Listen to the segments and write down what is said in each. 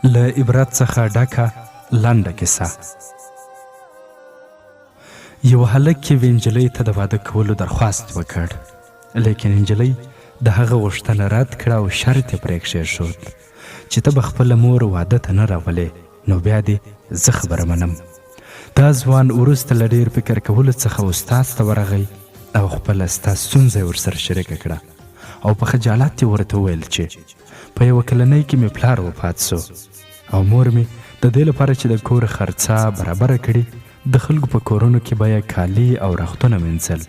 له عبرت څخه ډکه لنډه کیسه. یو هلک یوې نجلۍ ته د واده کولو درخواست وکړ، لیکن نجلۍ د هغه غوښتنه رد کړه او شرط یې پرې کښېښود چې ته به خپله مور واده ته نه راولې، نو بیا دې زه خبره منم. دا ځوان وروسته له ډېر فکر کولو څخه استاد ته ورغی او خپله ستا ستونزه یې ورسره شریکه کړه او په خجالت یې ورته وویل چې په یوه کلنۍ کې مې پلار وفات سو او مور مې د دې لپاره چې د کور خرڅه برابره کړي د خلکو په کورونو کې به یې کالي او رختونه مینځل.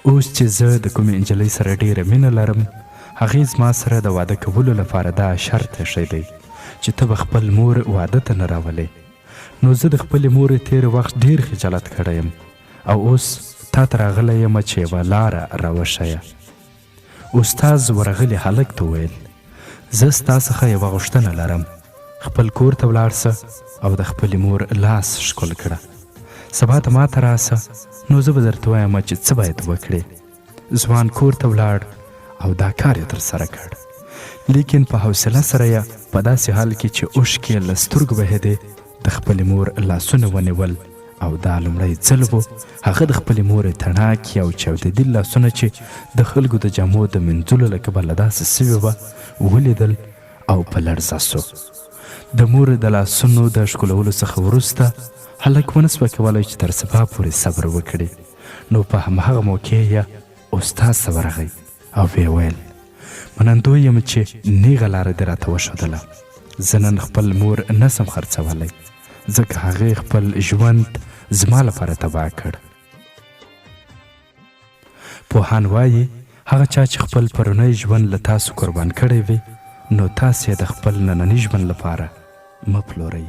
اوس چې زه د کومې نجلۍ سره ډېره مینه لرم، هغې زما سره د واده کولو لپاره دا شرط ایښی دی چې ته به خپل مور واده ته نه راولې. نو زه د خپلې مورې تېر وخت ډېر خجالت کړی یم او اوس تا ته راغلی یم چې یوه لاره راوښیه. استاذ ورغلي هلک ته وویل، زه ستا څخه یوه غوښتنه لرم، خپل کور ته ولاړ سه او د خپلې مور لاس ښکل کړه. سبا ته ما ته راسه، نو زه به درته وایم چې څه باید وکړې. ځوان کور ته ولاړ او دا کار یې ترسره کړ، لیکن په حوصله سره یې په داسې حال کې چې اوښکې یې له سترګو بهېدې د خپلې مور لاسونه ونیول او دا لومړی ځل و هغه د خپلې مورې تڼاکې او چاودېدلي لاسونه چې د خلکو د جامو د مینځلو له کبله داسې سوي وه ولیدل او په لړزه سو. د مور د لاسونو د ښکلولو څخه وروسته هلک ونسوه کولی چې تر سبا پورې صبر وکړي. نو په همهغه موقع یې استاذ ته ورغی او ویې ویل، منندوی یم چې نیغه لاره دې راته وښودله. زه نن خپل مور نسم خرڅولی ځکه هغې خپل ژوند زما لپاره تباه کړ. پوهان وایي هغه چا چې خپل پرونی ژوند له تاسو قربان کړی وي، نو تاسې یې د خپل ننني ژوند لپاره مه پلورئ.